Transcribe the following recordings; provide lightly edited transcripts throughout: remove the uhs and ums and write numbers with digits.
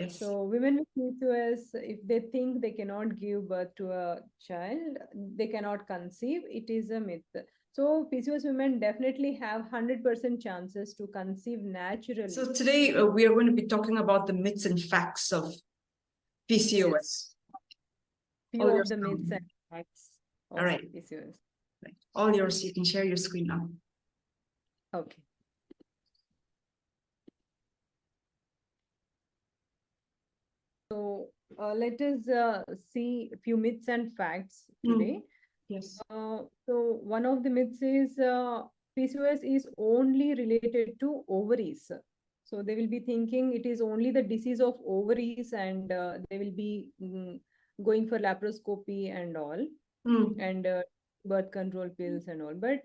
Yes. So women with PCOS, if they think they cannot give birth to a child, they cannot conceive, it is a myth. So PCOS women definitely have 100% chances to conceive naturally. So today we are going to be talking about the myths and facts of PCOS. Yes. Few of the myths and facts of All right. PCOS. Right. All yours. You can share your screen now. Okay. So let us see a few myths and facts today. Yes. So one of the myths is PCOS is only related to ovaries. So they will be thinking it is only the disease of ovaries, and they will be going for laparoscopy and all, and birth control pills and all. But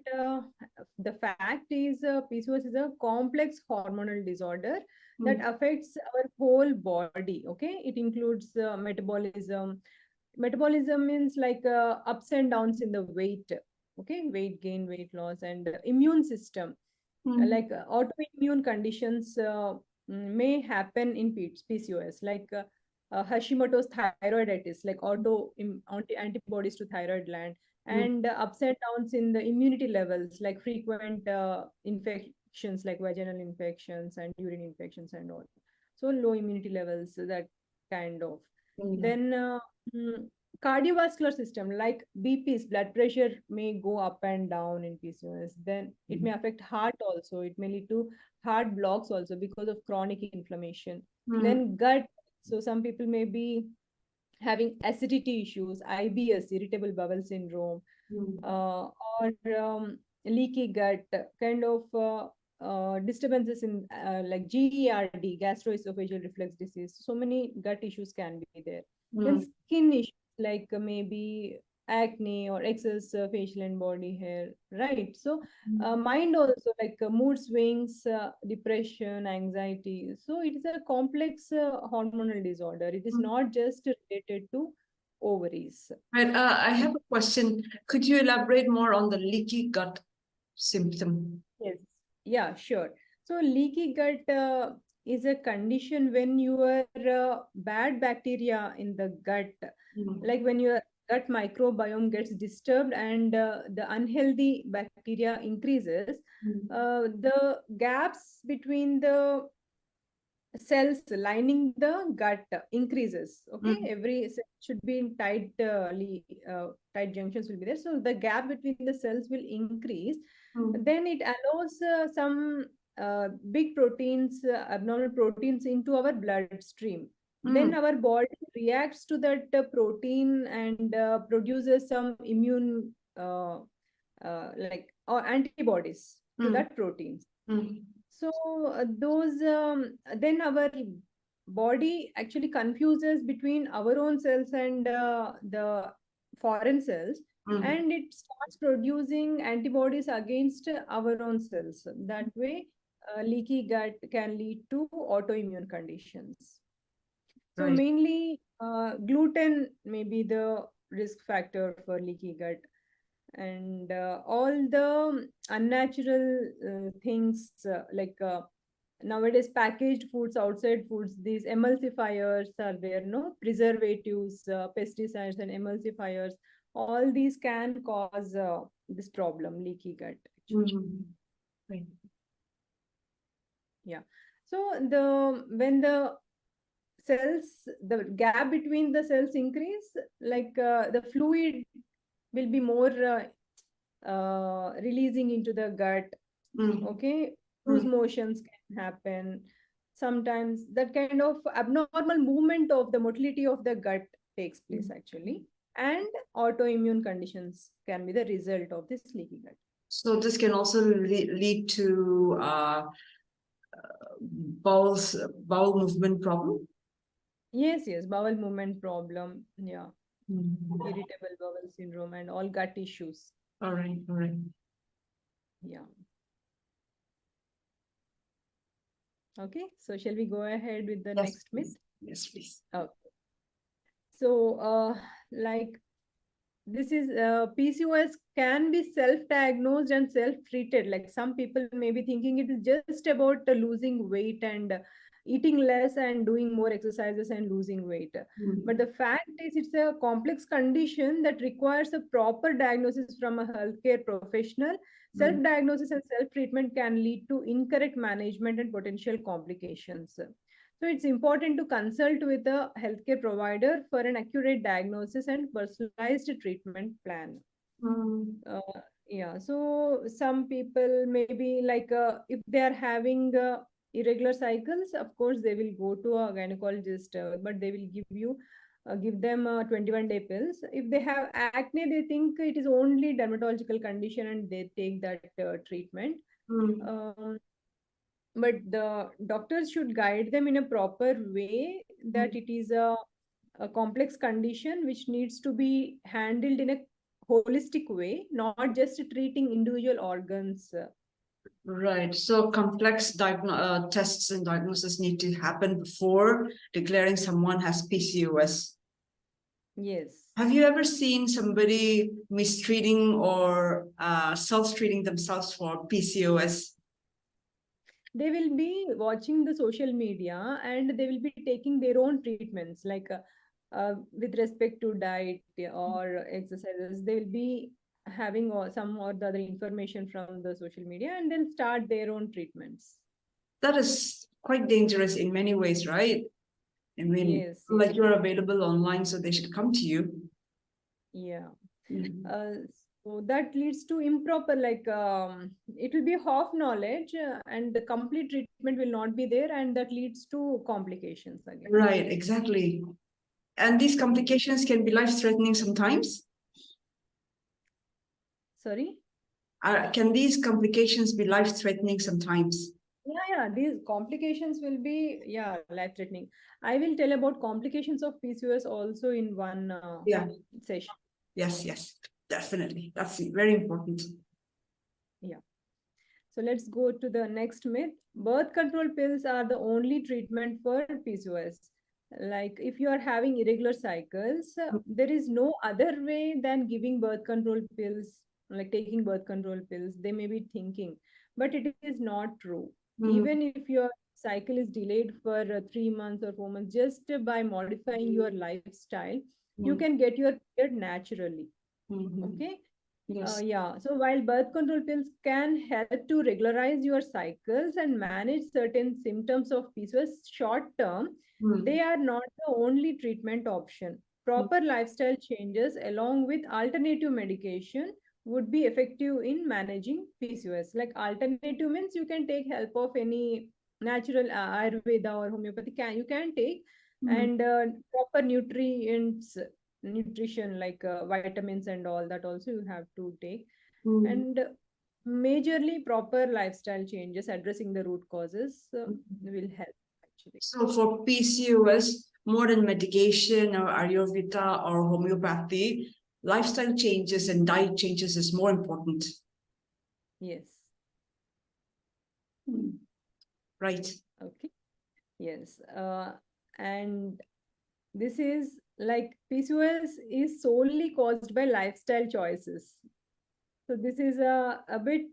the fact is PCOS is a complex hormonal disorder that affects our whole body. Okay, it includes metabolism. Metabolism means like ups and downs in the weight. Okay, weight gain, weight loss, and immune system. Like autoimmune conditions may happen in PCOS, like Hashimoto's thyroiditis, like antibodies to thyroid gland, and ups and downs in the immunity levels, like frequent infections, like vaginal infections and urine infections and all. So low immunity levels, that kind of. Then mm, cardiovascular system, like BP's, blood pressure may go up and down in PCOS. Then it may affect heart also. It may lead to heart blocks also because of chronic inflammation. Then gut. So some people may be having acidity issues, IBS, irritable bowel syndrome, or leaky gut, kind of disturbances in like GERD, gastroesophageal reflux disease. So many gut issues can be there. Then skin issues like maybe acne or excess facial and body hair, right? So mind also, like mood swings, depression, anxiety. So it is a complex hormonal disorder. It is not just related to ovaries. Right. I have a question. Could you elaborate more on the leaky gut symptom? Yes. Yeah, sure. So leaky gut is a condition when your bad bacteria in the gut, like when your gut microbiome gets disturbed and the unhealthy bacteria increases, the gaps between the cells lining the gut increases. Okay, every cell should be in tight junctions will be there, so the gap between the cells will increase. Then it allows some big proteins, abnormal proteins into our bloodstream. Then our body reacts to that protein and produces some immune like or antibodies to that proteins. So those then our body actually confuses between our own cells and the foreign cells, and it starts producing antibodies against our own cells. That way, leaky gut can lead to autoimmune conditions. So mainly gluten may be the risk factor for leaky gut, and all the unnatural things like nowadays packaged foods, outside foods, these emulsifiers are there, no, preservatives, pesticides and emulsifiers, all these can cause this problem, leaky gut actually. Right. Yeah. So when the cells, the gap between the cells increase, like the fluid will be more releasing into the gut. Okay, loose motions can happen. Sometimes that kind of abnormal movement of the motility of the gut takes place actually, and autoimmune conditions can be the result of this leaky gut. So this can also lead to bowel movement problem. Yes, bowel movement problem. Yeah, irritable bowel syndrome and all gut issues. All right. Yeah. Okay, so shall we go ahead with the next myth? Yes, please. Okay. So, like this is PCOS can be self-diagnosed and self-treated. Like some people may be thinking it is just about losing weight and eating less and doing more exercises and losing weight. But the fact is, it's a complex condition that requires a proper diagnosis from a healthcare professional. Self-diagnosis and self-treatment can lead to incorrect management and potential complications. So it's important to consult with a healthcare provider for an accurate diagnosis and personalized treatment plan. Yeah, so some people maybe like if they are having irregular cycles, of course they will go to a gynecologist, but they will give them 21-day pills. If they have acne, they think it is only dermatological condition and they take that treatment. But the doctors should guide them in a proper way that it is a complex condition which needs to be handled in a holistic way, not just treating individual organs. Right. So complex tests and diagnosis need to happen before declaring someone has PCOS. Yes. Have you ever seen somebody mistreating or self-treating themselves for PCOS? They will be watching the social media and they will be taking their own treatments, like with respect to diet or exercises. They will be having some or the other information from the social media and then start their own treatments. That is quite dangerous in many ways, right? I mean, yes, like you're available online, so they should come to you. Yeah. So that leads to improper, like it will be half knowledge and the complete treatment will not be there, and that leads to complications again. Right, exactly. And these complications can be life-threatening sometimes. Sorry? Can these complications be life-threatening sometimes? Yeah, these complications will be, life-threatening. I will tell about complications of PCOS also in one session. Yes, definitely. That's very important. Yeah. So let's go to the next myth. Birth control pills are the only treatment for PCOS. Like if you are having irregular cycles, there is no other way than giving birth control pills, like taking birth control pills. They may be thinking, but it is not true. Even if your cycle is delayed for 3 months or 4 months, just by modifying your lifestyle, you can get your period naturally. Okay. Yes. So while birth control pills can help to regularize your cycles and manage certain symptoms of PCOS short term, they are not the only treatment option. Proper lifestyle changes along with alternative medication would be effective in managing PCOS. Like alternative means you can take help of any natural Ayurveda or homeopathy. You can take and proper nutrition like vitamins and all that also you have to take, and majorly proper lifestyle changes addressing the root causes will help actually. So for PCOS, more than medication or Ayurveda or homeopathy, lifestyle changes and diet changes is more important. Yes. Right. Okay. Yes. And this is like PCOS is solely caused by lifestyle choices. So this is a bit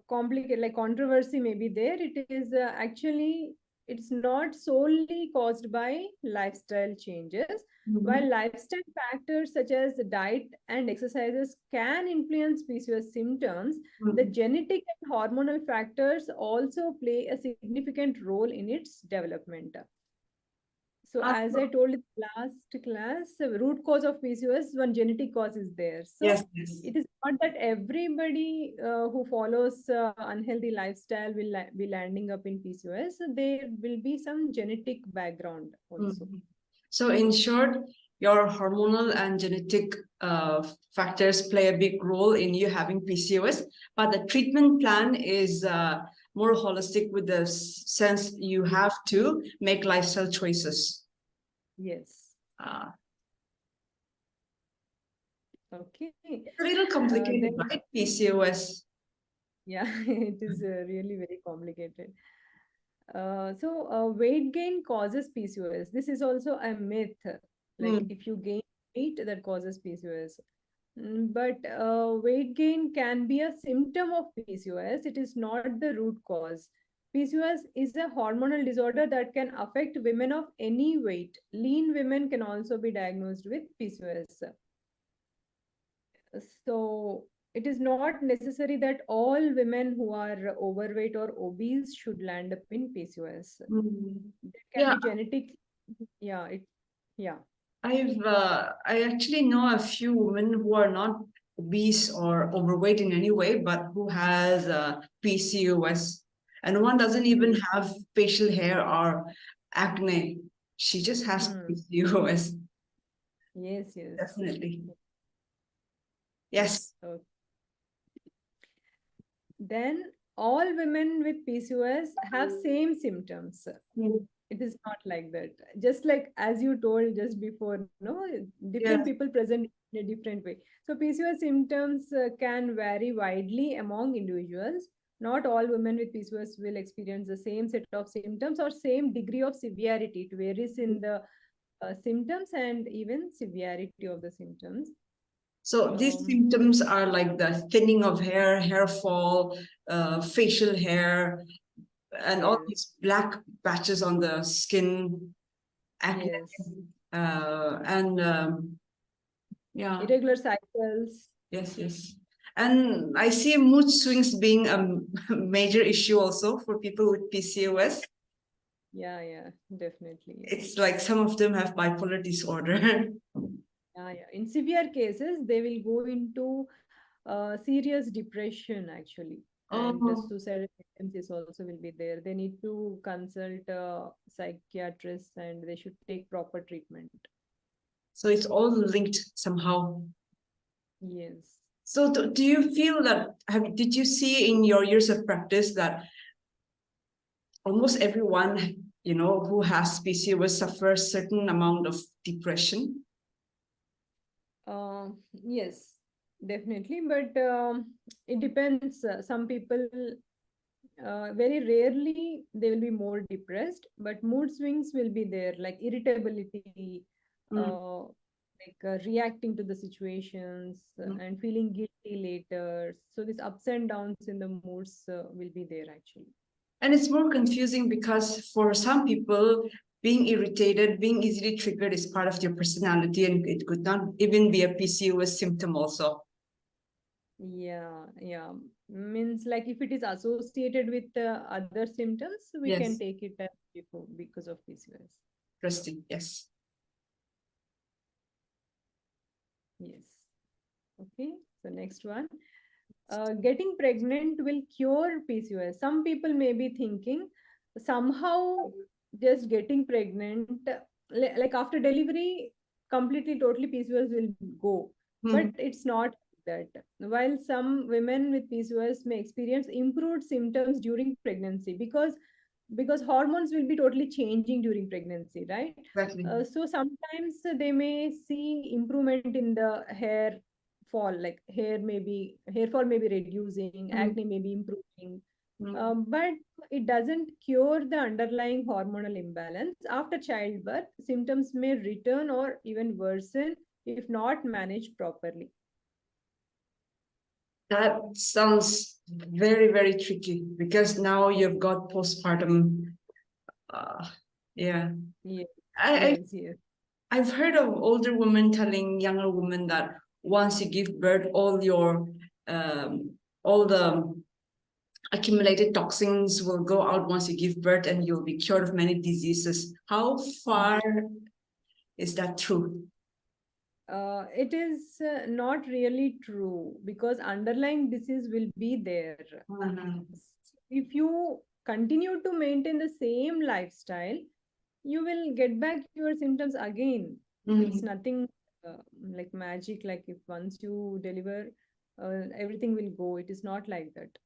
complicated, like controversy may be there. It is actually, it's not solely caused by lifestyle changes. While lifestyle factors such as diet and exercises can influence PCOS symptoms, the genetic and hormonal factors also play a significant role in its development. So as I told in last class, the root cause of PCOS, one genetic cause is there. So yes. it is not that everybody who follows unhealthy lifestyle will be landing up in PCOS. So there will be some genetic background also. So in short, your hormonal and genetic factors play a big role in you having PCOS, but the treatment plan is more holistic with the sense you have to make lifestyle choices. Yes. Okay. It's a little complicated, right? PCOS. Yeah, it is really very complicated. Weight gain causes PCOS. This is also a myth. Like if you gain weight, that causes PCOS. But weight gain can be a symptom of PCOS. It is not the root cause. PCOS is a hormonal disorder that can affect women of any weight. Lean women can also be diagnosed with PCOS. So it is not necessary that all women who are overweight or obese should land up in PCOS. Mm. There can Yeah, be genetic. Yeah, yeah. I actually know a few women who are not obese or overweight in any way, but who has PCOS, and one doesn't even Yes. have facial hair or acne. She just has Hmm. PCOS. Yes, yes. Definitely. Yes. Yes. Okay. Then all women with PCOS have same symptoms. Mm. It is not like that. Just like as you told just before, no, different Yes. people present in a different way. So PCOS symptoms can vary widely among individuals. Not all women with PCOS will experience the same set of symptoms or same degree of severity. It varies in the symptoms and even severity of the symptoms. So these Um, symptoms are like the thinning of hair, hair fall, facial hair, and all yes, these black patches on the skin, acne, yes. and yeah, Irregular cycles. yes, yes. And I see mood swings being a major issue also for people with PCOS. Yeah, definitely. Yes. It's like some of them have bipolar disorder. Yeah. In severe cases, they will go into serious depression actually, and the Oh, suicidal tendencies also will be there. They need to consult a psychiatrist and they should take proper treatment. so it's all linked somehow. Yes. So do you feel that, did you see in your years of practice that almost everyone, who has PCOS suffers certain amount of depression? Yes, definitely. But it depends. Some people, very rarely, they will be more depressed, but mood swings will be there, like irritability, Mm, reacting to the situations mm. and feeling guilty later. So these ups and downs in the moods will be there actually. And it's more confusing because for some people, being irritated, being easily triggered is part of their personality, and it could not even be a PCOS symptom also. Yeah. Means like if it is associated with other symptoms, we can Yes, take it as before because of PCOS. interesting. Yes. Yes. Okay. So next one. Getting pregnant will cure PCOS. Some people may be thinking somehow just getting pregnant, like after delivery, completely, totally PCOS will go. But Mm, it's not that. While some women with PCOS may experience improved symptoms during pregnancy because hormones will be totally changing during pregnancy, right? exactly. So sometimes they may see improvement in the hair fall, like hair fall may be reducing, Mm, acne may be improving, mm. but it doesn't cure the underlying hormonal imbalance. After childbirth, symptoms may return or even worsen if not managed properly. That sounds very, very tricky because now you've got postpartum. Uh, yeah. Yes, I, yes. I've heard of older women telling younger women that once you give birth, all the accumulated toxins will go out once you give birth, and you'll be cured of many diseases. How far is that true? It is not really true because underlying disease will be there. Mhm. If you continue to maintain the same lifestyle, you will get back your symptoms again. It's Mhm. nothing like magic, like if once you deliver, everything will go. It is not like that,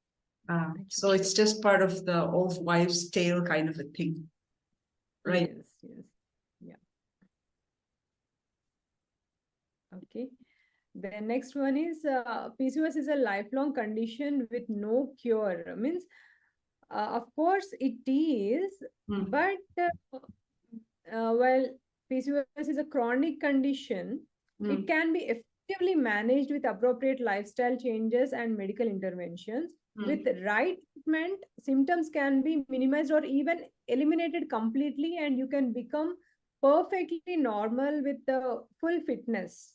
So actually. it's just part of the old wives' tale kind of a thing, right? Yes. Yeah. Okay. The next one is PCOS is a lifelong condition with no cure. Means, of course, it is, Mm, but while PCOS is a chronic condition, it mm, can be effectively managed with appropriate lifestyle changes and medical interventions. With the right treatment, symptoms can be minimized or even eliminated completely, and you can become perfectly normal with the full fitness.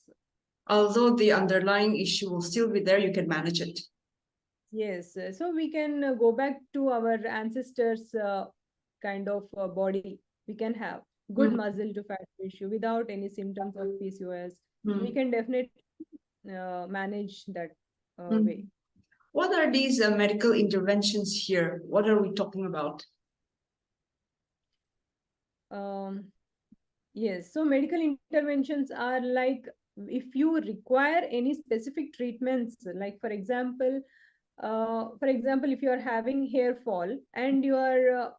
Although the underlying issue will still be there, you can manage it. Yes, so we can go back to our ancestors' kind of body. We can have good muscle to fat ratio without any symptoms of PCOS. We can definitely manage that way. What are these medical interventions here? What are we talking about? Yes, so medical interventions are like if you require any specific treatments, like for example, if you are having hair fall and you are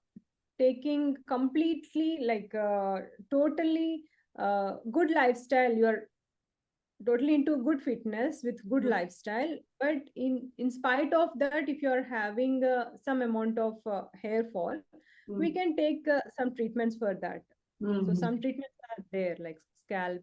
taking completely like totally good lifestyle, you are totally into good fitness with good lifestyle, but in spite of that, if you are having some amount of hair fall, we can take some treatments for that. So some treatments are there, like scalp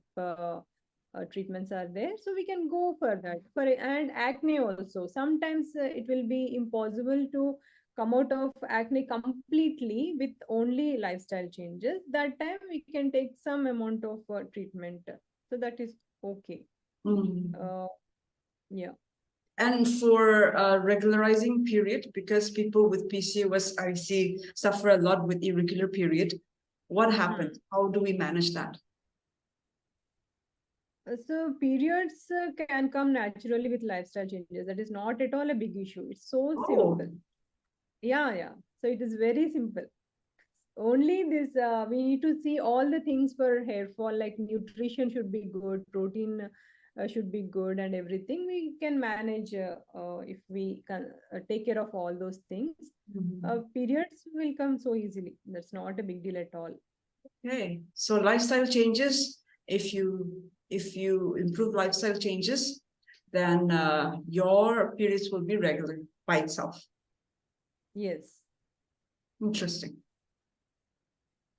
treatments are there, so we can go for that. And acne also, sometimes it will be impossible to come out of acne completely with only lifestyle changes. That time we can take some amount of treatment, so that is okay. Yeah. And for regularizing period, because people with PCOS, I see, suffer a lot with irregular period. What happens? How do we manage that? So periods can come naturally with lifestyle changes. That is not at all a big issue. It's so simple. Yeah. So it is very simple. Only this, we need to see all the things for hair fall, like nutrition should be good, protein should be good, and everything we can manage if we can take care of all those things. Periods will come so easily. That's not a big deal at all. Okay, so lifestyle changes, if you improve lifestyle changes, then your periods will be regular by itself. Yes. Interesting.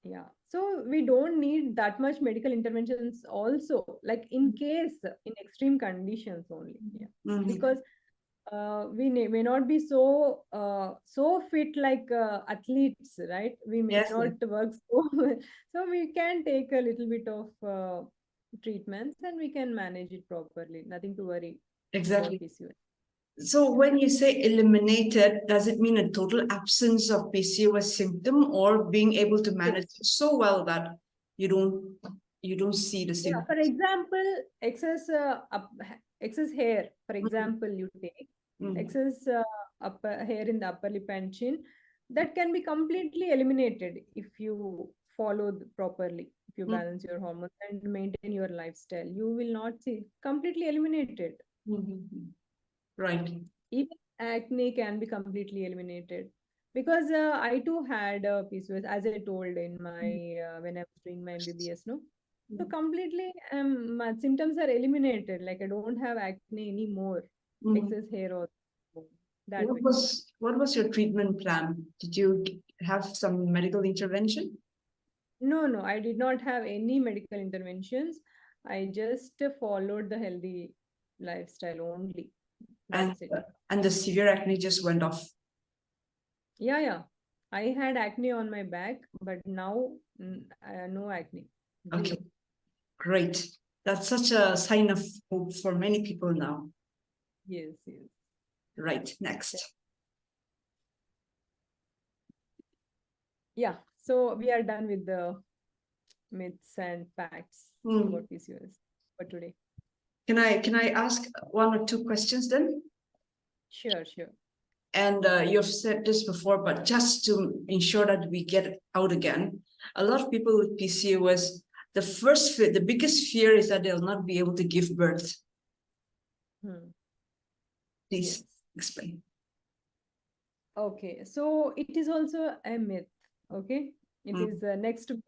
Yeah. So we don't need that much medical interventions also, like in case, in extreme conditions only. Yeah. Because we may not be so fit like athletes, right? We may not work so so we can take a little bit of treatments and we can manage it properly. Nothing to worry. Exactly. About PCOS. So when you say eliminated, does it mean a total absence of PCOS symptom, or being able to manage it so well that you don't see the symptoms? For example, excess hair, for example, you take excess hair in the upper lip and chin, that can be completely eliminated if you follow properly, if you balance your hormones and maintain your lifestyle. You will not see completely eliminated. Right. Even acne can be completely eliminated, because I too had PCOS, as I told in my when I was doing my MBBS, no. So completely, my symptoms are eliminated. Like I don't have acne anymore, excess hair or that way. What was your treatment plan? Did you have some medical intervention? No, I did not have any medical interventions. I just followed the healthy lifestyle only. That's it. And the severe acne just went off. Yeah. I had acne on my back, but now no acne. Okay, great. That's such a sign of hope for many people now. Yes. Right, next. Yeah, so we are done with the myths and facts about PCOS for today. Can I ask one or two questions then? Sure. And you've said this before, but just to ensure that we get it out again, a lot of people with PCOS, the biggest fear is that they'll not be able to give birth. Please explain. Okay, so it is also a myth. Okay, it is the next myth,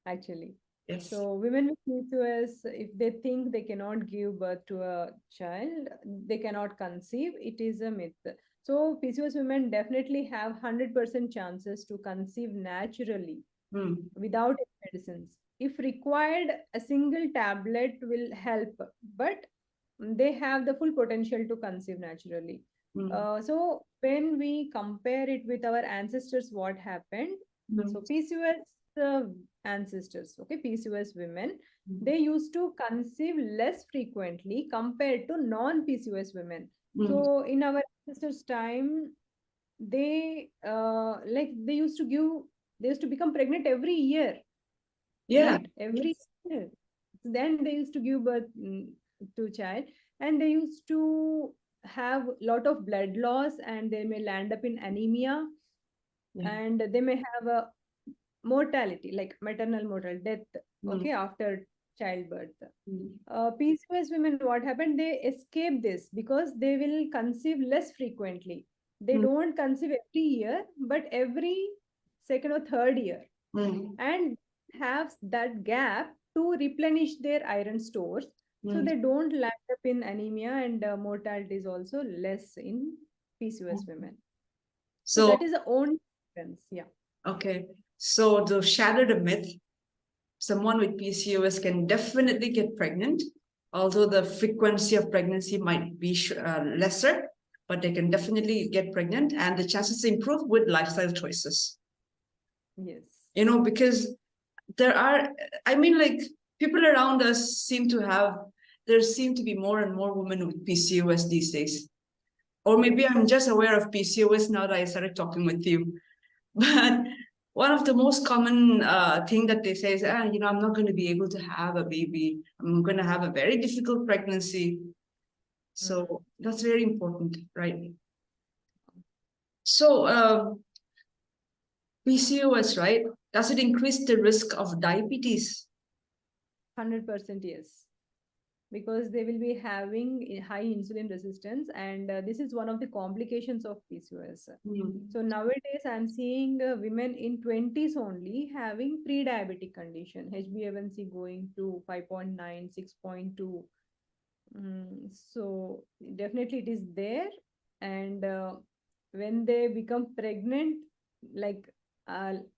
actually. Yes. So women with PCOS, if they think they cannot give birth to a child, they cannot conceive, it is a myth. So PCOS women definitely have 100% chances to conceive naturally without medicines. If required, a single tablet will help, but they have the full potential to conceive naturally. So when we compare it with our ancestors, what happened? So PCOS ancestors, okay, PCOS women, they used to conceive less frequently compared to non-PCOS women. So in our ancestors' time, they like they used to become pregnant every year, Yeah. right? Every year. Then they used to give birth to child, and they used to have lot of blood loss, and they may land up in anemia, Yeah. and they may have a mortality, like maternal mortal death, okay, after childbirth. PCOS women, what happened? They escape this because they will conceive less frequently. They don't conceive every year, but every second or third year, and have that gap to replenish their iron stores, so they don't land up in anemia, and mortality is also less in PCOS women. So So, that is the only difference. Yeah. okay. So to shatter the myth, someone with PCOS can definitely get pregnant, although the frequency of pregnancy might be lesser, but they can definitely get pregnant, and the chances improve with lifestyle choices. Yes. You know, because there are, I mean, like, people around us seem to have, there seem to be more and more women with PCOS these days. Or maybe I'm just aware of PCOS now that I started talking with you. But one of the most common thing that they say is, you know, I'm not going to be able to have a baby. I'm going to have a very difficult pregnancy. So that's very important, right? So PCOS, right? Does it increase the risk of diabetes? 100% yes, because they will be having high insulin resistance, and this is one of the complications of PCOS. So nowadays I'm seeing women in 20s only having pre-diabetic condition, HbA1c going to 5.9, 6.2. So definitely it is there, and when they become pregnant, like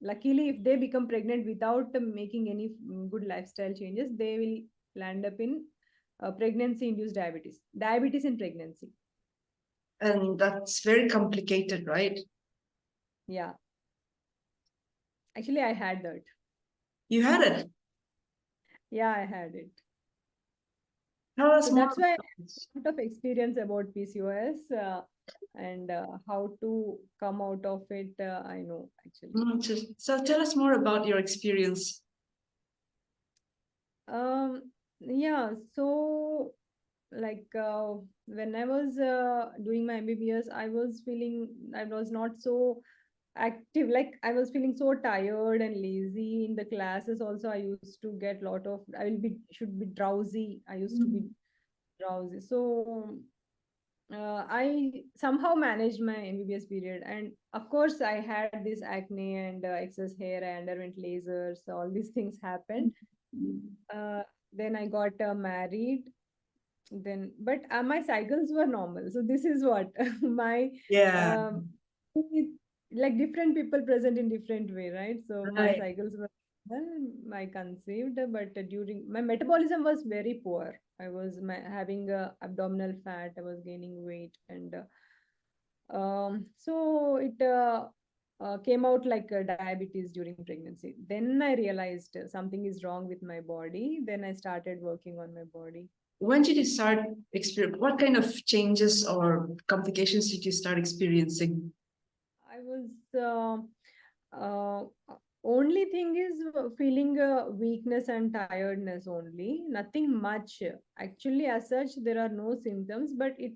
luckily if they become pregnant without making any good lifestyle changes, they will land up in pregnancy induced diabetes in pregnancy. And that's very complicated, right? Yeah, actually I had that. You had it. Yeah, I had it. Tell us So more. that's why I have a lot of experience about PCOS, and how to come out of it. I know actually. So tell us more about your experience. Yeah, so like when I was doing my MBBS, I was feeling I was not so active. Like I was feeling so tired and lazy in the classes. Also, I used to get lot of should be drowsy. I used to be drowsy. So I somehow managed my MBBS period, and of course, I had this acne and excess hair. I underwent lasers. All these things happened. Uh, then I got married. Then, but my cycles were normal. So this is what my Yeah. um, it, like different people present in different way, right? So my Right. cycles were normal, I conceived, but during my metabolism was very poor. I was having abdominal fat. I was gaining weight, and so it came out like diabetes during pregnancy. Then I realized something is wrong with my body. Then I started working on my body. When did you start what kind of changes or complications did you start experiencing? I was only thing is feeling weakness and tiredness only, nothing much. Actually, as such, there are no symptoms, but it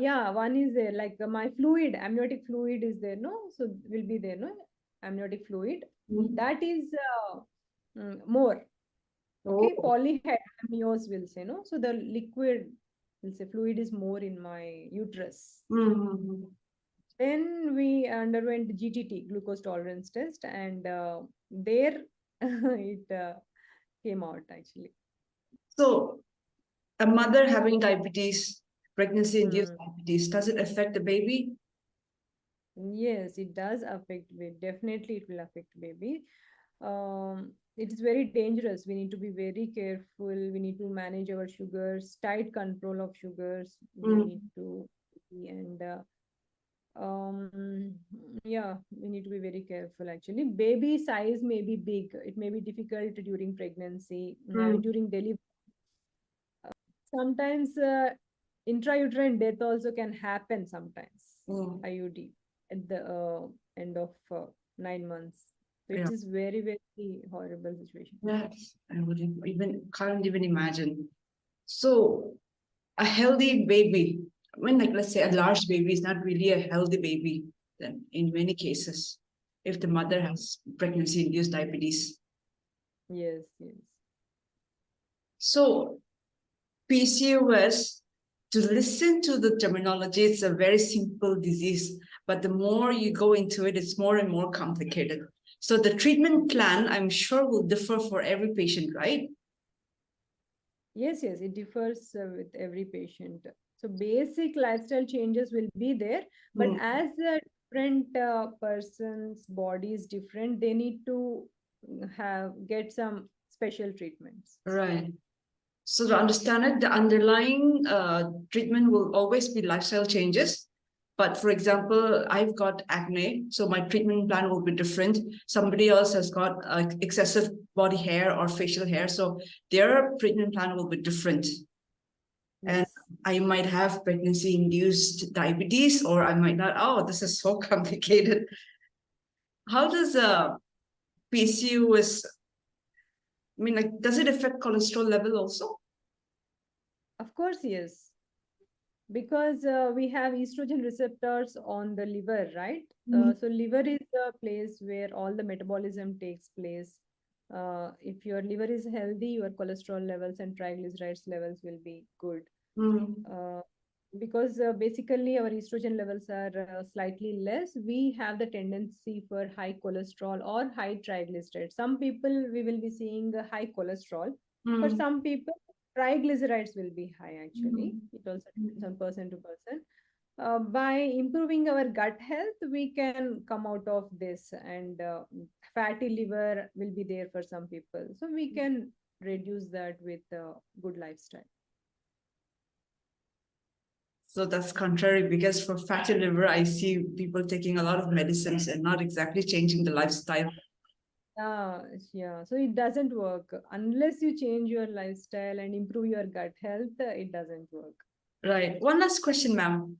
yeah, one is there, like my fluid, amniotic fluid is there, no? So will be there, no? Amniotic fluid, that is more. Okay, Oh. polyhydramnios will say, no? So the liquid, will say fluid is more in my uterus. Then we underwent GTT, glucose tolerance test, and there it came out actually. So a mother having diabetes, pregnancy-induced Hmm. diabetes, does it affect the baby? Yes, it does affect baby. Definitely, it will affect baby. It is very dangerous. We need to be very careful. We need to manage our sugars, tight control of sugars. We need to, and Yeah, we need to be very careful actually. Baby size may be big. It may be difficult during pregnancy, during delivery. Sometimes intrauterine death also can happen sometimes. IUD at the end of 9 months. So Yeah. it is very, very horrible situation. Yes, I would can't even imagine. So a healthy baby, I mean, like let's say a large baby is not really a healthy baby then in many cases, if the mother has pregnancy-induced diabetes. Yes, yes. So PCOS, to listen to the terminology, it's a very simple disease, but the more you go into it, it's more and more complicated. So the treatment plan, I'm sure, will differ for every patient, right? Yes, yes, it differs with every patient. So basic lifestyle changes will be there, but as a different person's body is different, they need to get some special treatments. Right. So to understand it, the underlying treatment will always be lifestyle changes. But for example, I've got acne, so my treatment plan will be different. Somebody else has got excessive body hair or facial hair, so their treatment plan will be different. And Yes. I might have pregnancy-induced diabetes, or I might not. Oh, this is so complicated. How does PCOS, I mean, like, does it affect cholesterol level also? Of course, yes. Because we have estrogen receptors on the liver, right? So liver is the place where all the metabolism takes place. If your liver is healthy, your cholesterol levels and triglycerides levels will be good. Because basically our estrogen levels are slightly less, we have the tendency for high cholesterol or high triglycerides. Some people we will be seeing high cholesterol. For some people, triglycerides will be high actually. It also depends on person to person. By improving our gut health, we can come out of this, and fatty liver will be there for some people. So we can reduce that with good lifestyle. So that's contrary, because for fatty liver, I see people taking a lot of medicines and not exactly changing the lifestyle. Yeah. So it doesn't work unless you change your lifestyle and improve your gut health. It doesn't work. Right. One last question, ma'am.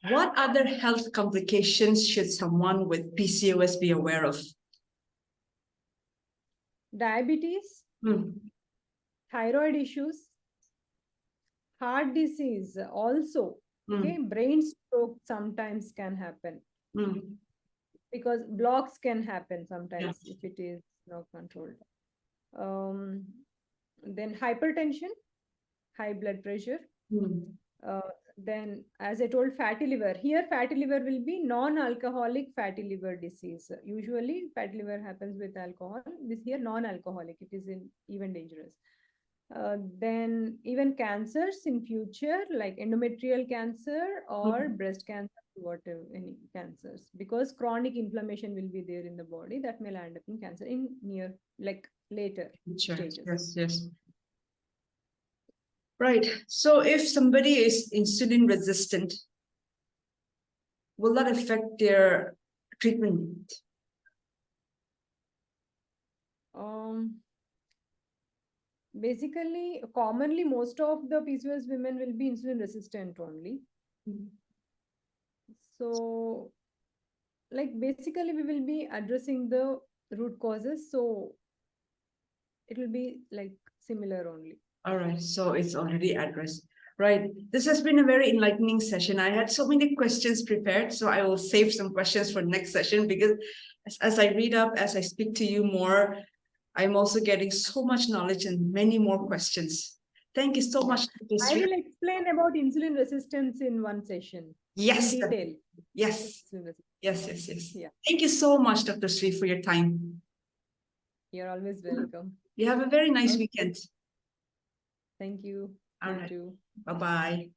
What other health complications should someone with PCOS be aware of? Diabetes, thyroid issues, heart disease also. Okay, brain stroke sometimes can happen because blocks can happen sometimes if it is not controlled. Then hypertension, high blood pressure. Then, as I told, fatty liver. Here, fatty liver will be non-alcoholic fatty liver disease. Usually, fatty liver happens with alcohol. This here, non-alcoholic. It is even dangerous. Then even cancers in future, like endometrial cancer or breast cancer, whatever, any cancers, because chronic inflammation will be there in the body that may land up in cancer in later stages. Yes. Right. So if somebody is insulin resistant, will that affect their treatment? Basically, commonly, most of the PCOS women will be insulin resistant only. So, basically, we will be addressing the root causes. So, it will be similar only. All right. So it's already addressed. Right. This has been a very enlightening session. I had so many questions prepared, so I will save some questions for next session, because as I read up, as I speak to you more, I'm also getting so much knowledge and many more questions. Thank you so much. I will explain about insulin resistance in one session. Yes. In detail. Yes. Yes. Yeah. Thank you so much, Dr. Sri, for your time. You're always welcome. You have a very nice weekend. Thank you. All right. Bye-bye.